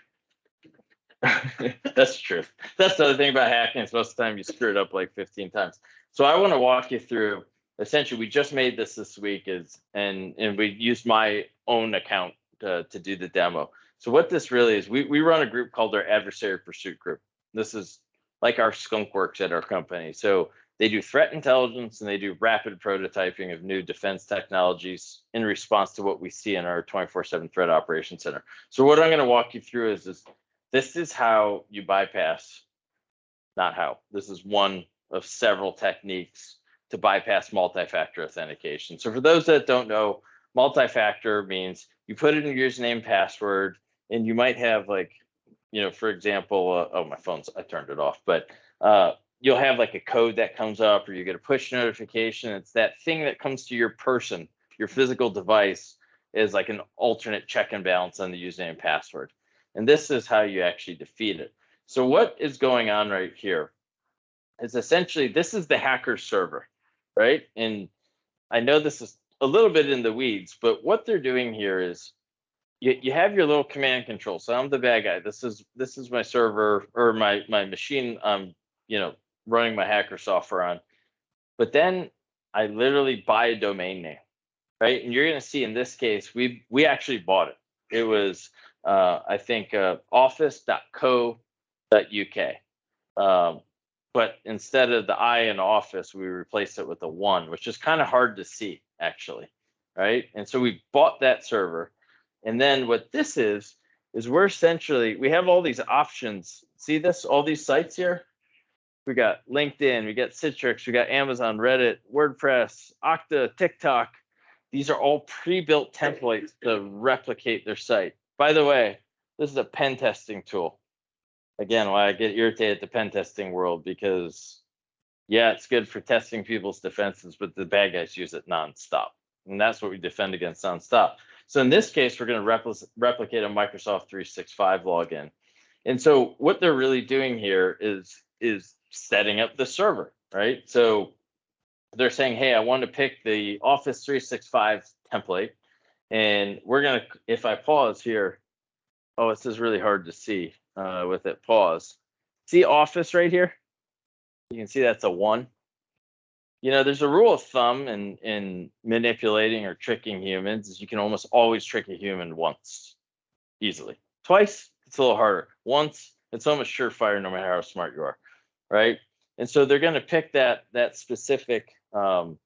That's the truth. That's the other thing about hacking is most of the time you screw it up like 15 times. So I want to walk you through, essentially, we just made this week and we used my own account to do the demo. So what this really is, we run a group called our Adversary Pursuit Group. This is like our skunk works at our company. So they do threat intelligence and they do rapid prototyping of new defense technologies in response to what we see in our 24/7 threat operations center. So what I'm going to walk you through is this is how you bypass, not how, this is one of several techniques to bypass multi-factor authentication. So for those that don't know, multi-factor means you put in your username, password, and you might have like, for example, oh, my phone's, I turned it off, but you'll have like a code that comes up or you get a push notification. It's that thing that comes to your person, your physical device, is like an alternate check and balance on the username and password. And this is how you actually defeat it. So what is going on right here is essentially, this is the hacker server, right? And I know this is a little bit in the weeds, but what they're doing here is you have your little command control. So I'm the bad guy. This is my server or my machine I'm running my hacker software on. But then I literally buy a domain name, right? And you're going to see in this case, we actually bought it. It was I think office.co.uk. But instead of the I in office, we replaced it with a 1, which is kind of hard to see actually, right? And so we bought that server. And then what this is we have all these options. See this, all these sites here? We got LinkedIn, we got Citrix, we got Amazon, Reddit, WordPress, Okta, TikTok. These are all pre-built templates to replicate their site. By the way, this is a pen testing tool. Again, why I get irritated at the pen testing world, because yeah, it's good for testing people's defenses, but the bad guys use it nonstop. And that's what we defend against nonstop. So in this case, we're going to replicate a Microsoft 365 login. And so what they're really doing here is setting up the server, right? So they're saying, hey, I want to pick the Office 365 template. And we're going to, if I pause here, oh, this is really hard to see with it. Pause. See office right here? You can see that's a 1. You know, there's a rule of thumb in manipulating or tricking humans is you can almost always trick a human once, easily. Twice, it's a little harder. Once, it's almost surefire no matter how smart you are, right? And so they're going to pick that specific. So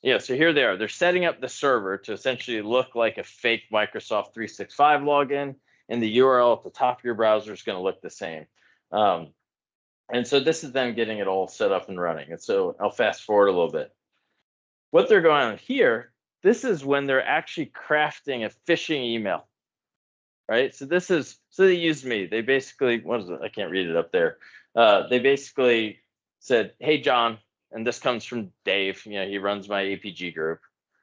here they are. They're setting up the server to essentially look like a fake Microsoft 365 login, and the URL at the top of your browser is going to look the same. And so this is them getting it all set up and running. And so I'll fast forward a little bit. What they're going on here, this is when they're actually crafting a phishing email, right? So they used me. They basically, what is it? I can't read it up there. They basically said, hey, John, and this comes from Dave. You know, he runs my APG group.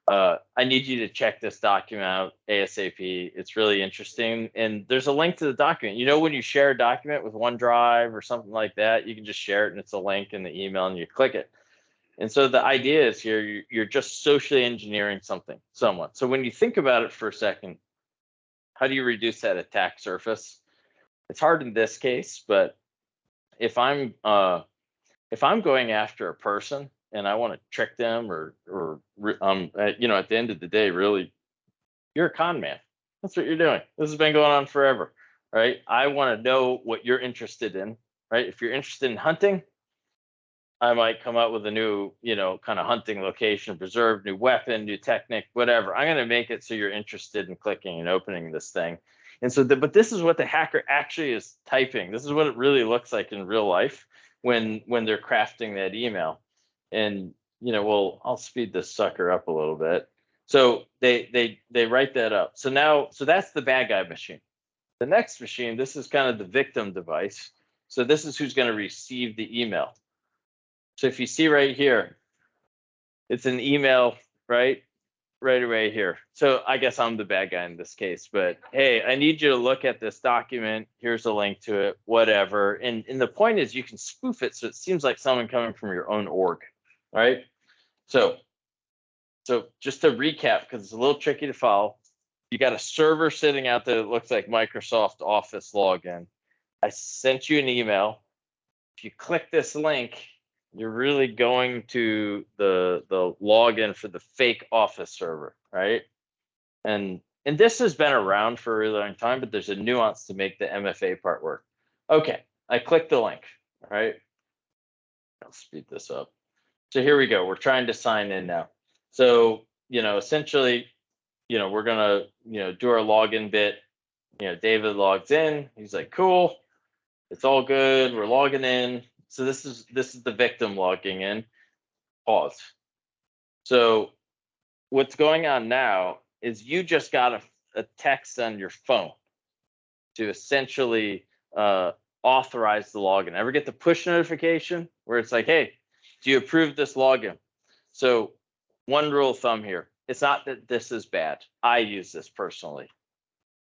I need you to check this document out ASAP. It's really interesting. And there's a link to the document. You know, when you share a document with OneDrive or something like that, you can just share it and it's a link in the email and you click it. And so the idea is here, you're just socially engineering someone. So when you think about it for a second, how do you reduce that attack surface? It's hard in this case, but if I'm going after a person and I want to trick them or at the end of the day, really, you're a con man. That's what you're doing. This has been going on forever, right? I want to know what you're interested in, right? If you're interested in hunting, I might come up with a new, kind of hunting location, preserve, new weapon, new technique, whatever. I'm going to make it so you're interested in clicking and opening this thing. And so, but this is what the hacker actually is typing. This is what it really looks like in real life when they're crafting that email. And I'll speed this sucker up a little bit. So they write that up. So that's the bad guy machine. The next machine, this is kind of the victim device. So this is who's going to receive the email. So if you see right here, it's an email, right away here. So I guess I'm the bad guy in this case, but hey, I need you to look at this document. Here's a link to it, whatever. And the point is you can spoof it so it seems like someone coming from your own org, right? So just to recap, because it's a little tricky to follow, you got a server sitting out there that looks like Microsoft Office login. I sent you an email. If you click this link, you're really going to the login for the fake Office server, right? And this has been around for a really long time, but there's a nuance to make the MFA part work. Okay, I clicked the link, right? I'll speed this up. So here we go. We're trying to sign in now. So, essentially, we're going to, do our login bit. David logs in. He's like, cool. It's all good. We're logging in. So this is the victim logging in. Pause. So what's going on now is you just got a text on your phone to essentially authorize the login. Ever get the push notification where it's like, hey, do you approve this login? So one rule of thumb here, it's not that this is bad. I use this personally.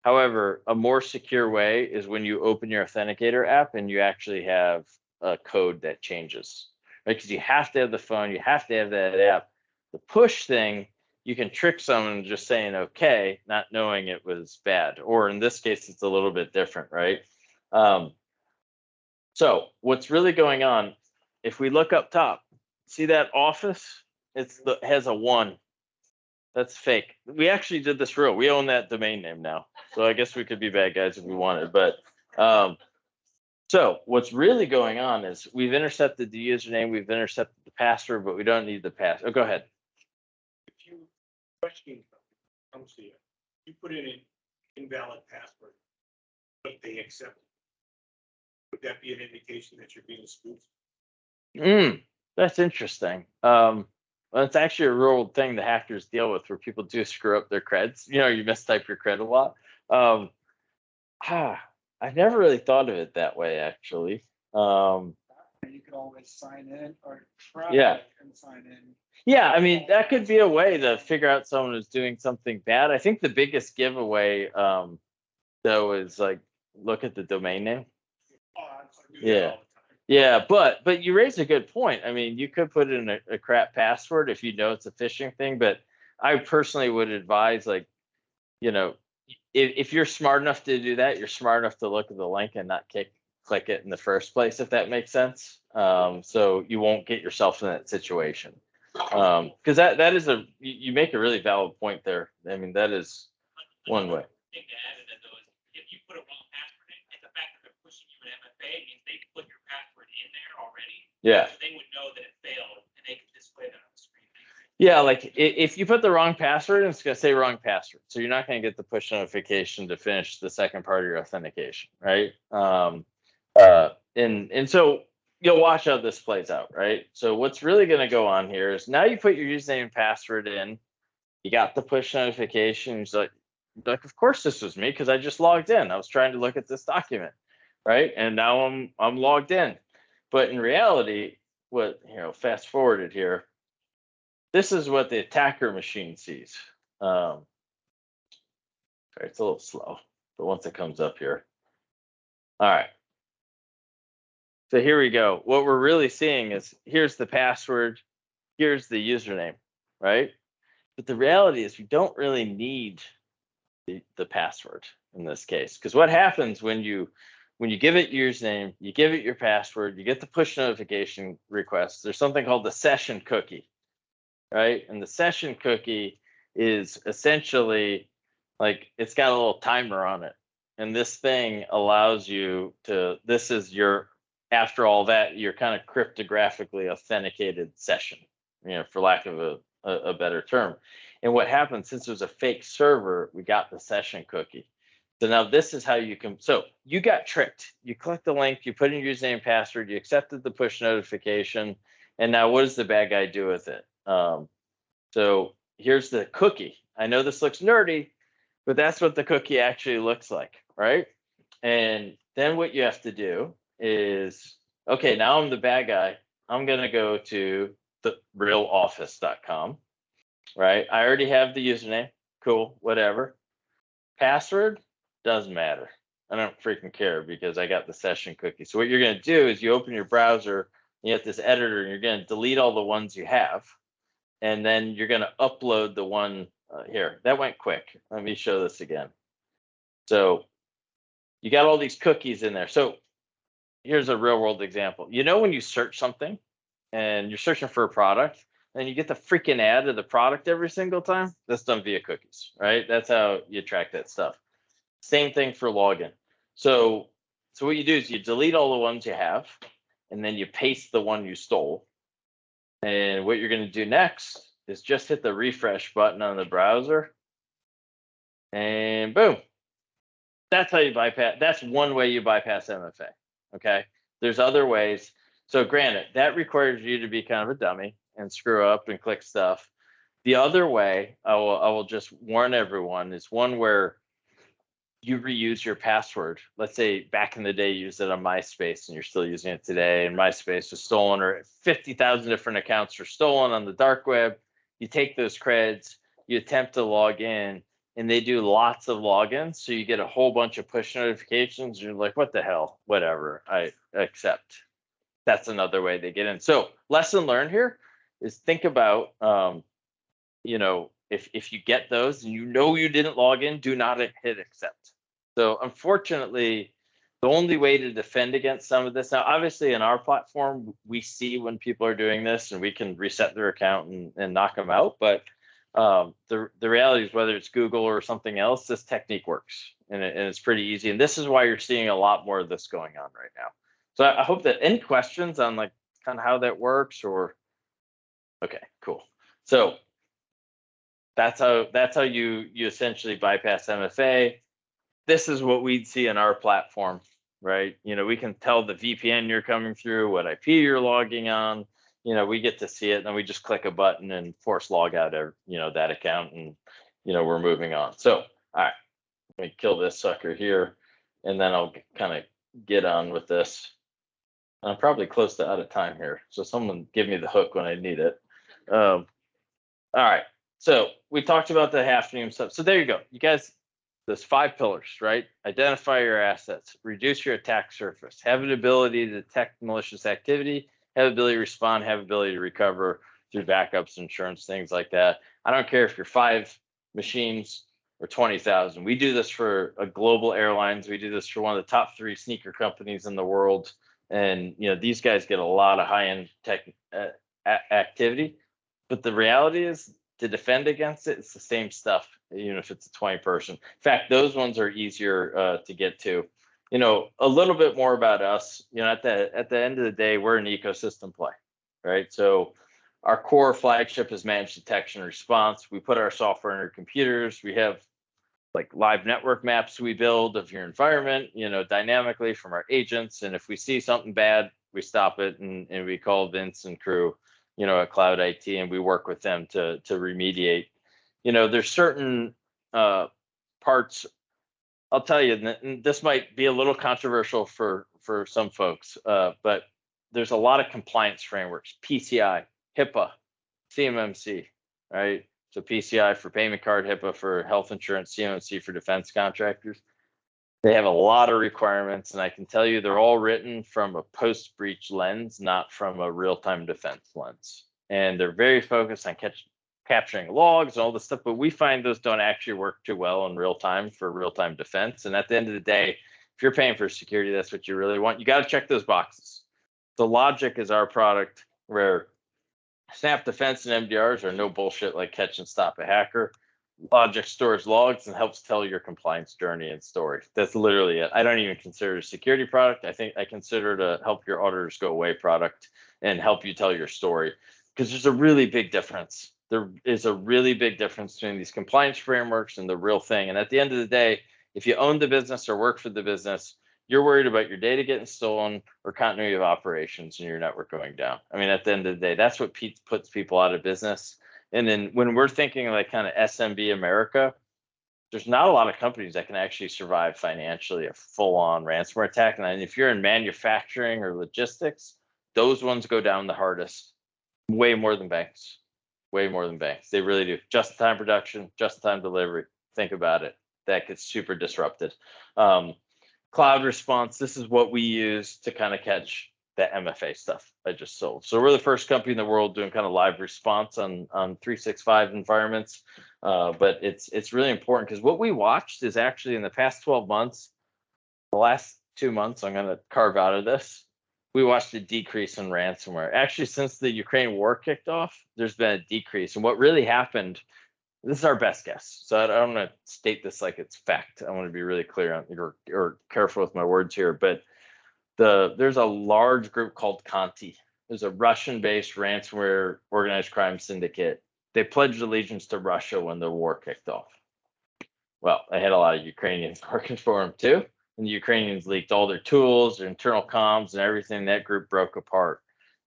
However, a more secure way is when you open your authenticator app and you actually have a code that changes, right? Because you have to have the phone, you have to have that app. The push thing, you can trick someone just saying okay, not knowing it was bad. Or in this case, it's a little bit different, right? So what's really going on, if we look up top, see that Office? It has a 1. That's fake. We actually did this real. We own that domain name now. So I guess we could be bad guys if we wanted. But so what's really going on is we've intercepted the username, we've intercepted the password, but we don't need the password. Oh, go ahead. If you question comes to you, you put in an invalid password, but they accept it. Would that be an indication that you're being spoofed? That's interesting. Well, it's actually a real thing the hackers deal with where people do screw up their creds. You mistype your cred a lot. I've never really thought of it that way, actually. You could always sign in or try and sign in. Yeah, I mean, that could be a way to figure out someone who's doing something bad. I think the biggest giveaway, though, is like, look at the domain name. Yeah, but you raise a good point. I mean, you could put in a crap password if you know it's a phishing thing, but I personally would advise, like, you if you're smart enough to do that, you're smart enough to look at the link and not click it in the first place, if that makes sense. So you won't get yourself in that situation. Because that is you make a really valid point there. I mean, that is one way. Thing to add to that though is if you put a wrong password in, and the fact that they're pushing you an MFA means they put your password in there already. Yeah. So they would know that it failed and they can display that on the screen. Yeah, like if you put the wrong password, it's gonna say wrong password. So you're not gonna get the push notification to finish the second part of your authentication, right? And so you'll watch how this plays out, right? So what's really gonna go on here is now you put your username and password in, you got the push notification, it's like of course this was me because I just logged in. I was trying to look at this document, right? And now I'm logged in. But in reality, fast forwarded here, this is what the attacker machine sees. Sorry, it's a little slow, but once it comes up here. All right. So here we go. What we're really seeing is here's the password, here's the username, right? But the reality is we don't really need the password in this case, because what happens when you give it your username, you give it your password, you get the push notification request, there's something called the session cookie, right? And the session cookie is essentially like it's got a little timer on it, and this thing allows you to, this is your, after all that, your kind of cryptographically authenticated session, for lack of a better term. And what happened, since it was a fake server, we got the session cookie. So now this is how you can, so you got tricked. You clicked the link, you put in your username and password, you accepted the push notification, and now what does the bad guy do with it? So here's the cookie. I know this looks nerdy, but that's what the cookie actually looks like, right? And then what you have to do is, okay, now I'm the bad guy. I'm gonna go to the realoffice.com. Right? I already have the username. Cool, whatever. Password doesn't matter. I don't freaking care because I got the session cookie. So what you're going to do is you open your browser, you have this editor, and you're going to delete all the ones you have. And then you're going to upload the one here. That went quick. Let me show this again. So you got all these cookies in there. So here's a real world example. When you search something and you're searching for a product, and you get the freaking ad of the product every single time, that's done via cookies, right? That's how you track that stuff. Same thing for login. So what you do is you delete all the ones you have, and then you paste the one you stole. And what you're going to do next is just hit the refresh button on the browser, and boom. That's how you bypass. That's one way you bypass MFA. Okay. There's other ways. So granted, that requires you to be kind of a dummy and screw up and click stuff. The other way, I will just warn everyone, is one where you reuse your password. Let's say back in the day you used it on MySpace and you're still using it today, and MySpace was stolen, or 50,000 different accounts are stolen on the dark web. You take those creds, you attempt to log in, and they do lots of logins. So you get a whole bunch of push notifications. And you're like, what the hell? Whatever, I accept. That's another way they get in. So lesson learned here is think about, if you get those and you didn't log in, do not hit accept. So unfortunately, the only way to defend against some of this, now obviously in our platform, we see when people are doing this and we can reset their account and knock them out. But the reality is, whether it's Google or something else, this technique works, and it's pretty easy. And this is why you're seeing a lot more of this going on right now. So I hope that any questions on like kind of how that works, or okay, cool. So that's how you essentially bypass MFA. This is what we'd see in our platform, right? We can tell the VPN you're coming through, what IP you're logging on. We get to see it, and then we just click a button and force log out that account, and we're moving on. So all right, let me kill this sucker here, and then I'll kind of get on with this. I'm probably close to out of time here, so someone give me the hook when I need it. All right, so we talked about the hafnium stuff. So there you go, you guys. There's 5 pillars, right? Identify your assets, reduce your attack surface, have an ability to detect malicious activity, have ability to respond, have ability to recover through backups, insurance, things like that. I don't care if you're 5 machines or 20,000. We do this for a global airlines. We do this for one of the top 3 sneaker companies in the world. And, these guys get a lot of high-end tech activity. But the reality is, to defend against it, it's the same stuff, even if it's a 20-person. In fact, those ones are easier to get to. A little bit more about us. At the end of the day, we're an ecosystem play, right? So our core flagship is managed detection and response. We put our software in your computers. We have like live network maps we build of your environment, dynamically from our agents. And if we see something bad, we stop it and we call Vince and crew, at Cloud IT, and we work with them to remediate. There's certain parts. I'll tell you, and this might be a little controversial for some folks, but there's a lot of compliance frameworks: PCI, HIPAA, CMMC, right? So PCI for payment card, HIPAA for health insurance, CMMC for defense contractors. They have a lot of requirements, and I can tell you they're all written from a post-breach lens, not from a real-time defense lens. And they're very focused on capturing logs and all this stuff, but we find those don't actually work too well in real time for real-time defense. And at the end of the day, if you're paying for security, that's what you really want. You got to check those boxes. The Logic is our product where Snap Defense and MDRs are no bullshit, like catch and stop a hacker. Logic stores logs and helps tell your compliance journey and story. That's literally it. I don't even consider it a security product. I consider it a help your auditors go away product and help you tell your story, because there's a really big difference. There is a really big difference between these compliance frameworks and the real thing. And at the end of the day, if you own the business or work for the business, you're worried about your data getting stolen or continuity of operations and your network going down. I mean, at the end of the day, that's what puts people out of business. And then when we're thinking like kind of SMB America, there's not a lot of companies that can actually survive financially a full-on ransomware attack. And if you're in manufacturing or logistics, those ones go down the hardest, way more than banks. Way more than banks. They really do. Just-in-time production, just-in-time delivery. Think about it. That gets super disrupted. Cloud response, this is what we use to kind of catch the MFA stuff I just sold. So we're the first company in the world doing kind of live response on 365 environments. But it's really important because what we watched is actually in the past 12 months, the last 2 months, I'm going to carve out of this. We watched a decrease in ransomware. Actually, since the Ukraine war kicked off, there's been a decrease. And what really happened, this is our best guess. So I don't want to state this like it's fact. I want to be really clear on or careful with my words here. But there's a large group called Conti. There's a Russian-based ransomware organized crime syndicate. They pledged allegiance to Russia when the war kicked off. Well, they had a lot of Ukrainians working for them too. And the Ukrainians leaked all their tools, their internal comms, and everything. That group broke apart.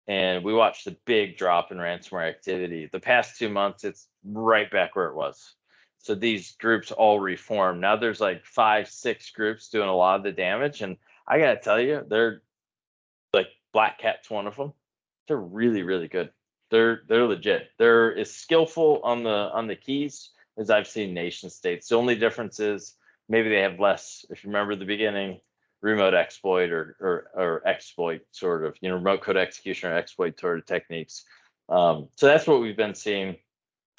And we watched a big drop in ransomware activity. The past 2 months, it's right back where it was. So these groups all reformed. Now there's like 5, 6 groups doing a lot of the damage. And I got to tell you, they're like Black Cat's one of them. They're really, really good. They're legit. They're as skillful on the keys as I've seen nation states. The only difference is maybe they have less, if you remember the beginning, remote exploit or exploit sort of, remote code execution or exploit sort of techniques. So that's what we've been seeing.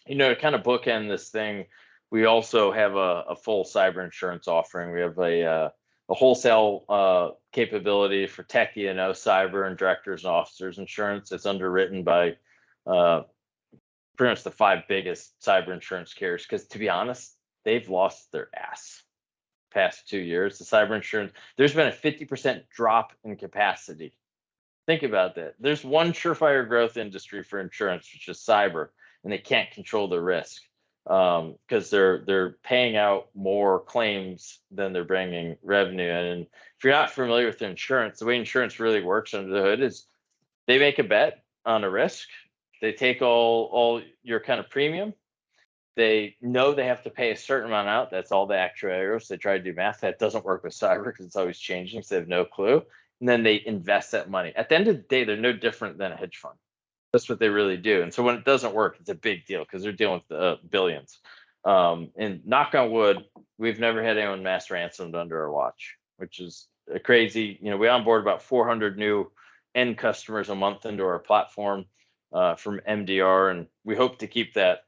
To kind of bookend this thing, we also have a full cyber insurance offering. We have a wholesale capability for tech E&O cyber and directors and officers insurance. It's underwritten by pretty much the 5 biggest cyber insurance carriers, because to be honest, they've lost their ass past 2 years. The cyber insurance, there's been a 50% drop in capacity. Think about that. There's one surefire growth industry for insurance, which is cyber, and they can't control the risk because they're paying out more claims than they're bringing revenue. And if you're not familiar with insurance, the way insurance really works under the hood is they make a bet on a risk. They take all your kind of premium. They know they have to pay a certain amount out. That's all the actuarials. They try to do math. That doesn't work with cyber because it's always changing, so they have no clue. And then they invest that money. At the end of the day, they're no different than a hedge fund. That's what they really do. And so when it doesn't work, it's a big deal because they're dealing with billions. And knock on wood, we've never had anyone mass ransomed under our watch, which is crazy. We onboard about 400 new end customers a month into our platform from MDR, and we hope to keep that,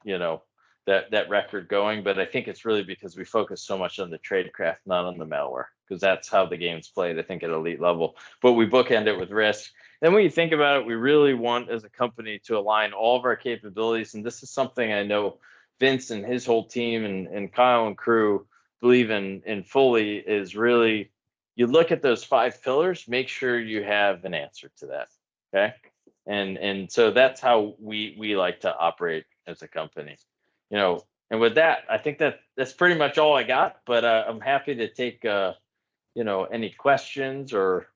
that record going. But I think it's really because we focus so much on the tradecraft, not on the malware, because that's how the game's played, I think, at elite level. But we bookend it with risk. Then when you think about it, we really want as a company to align all of our capabilities. And this is something I know Vince and his whole team and Kyle and crew believe in fully, is really, you look at those 5 pillars, make sure you have an answer to that. Okay. And so that's how we like to operate as a company, you know. And with that, I think that's pretty much all I got, but I'm happy to take you know, any questions or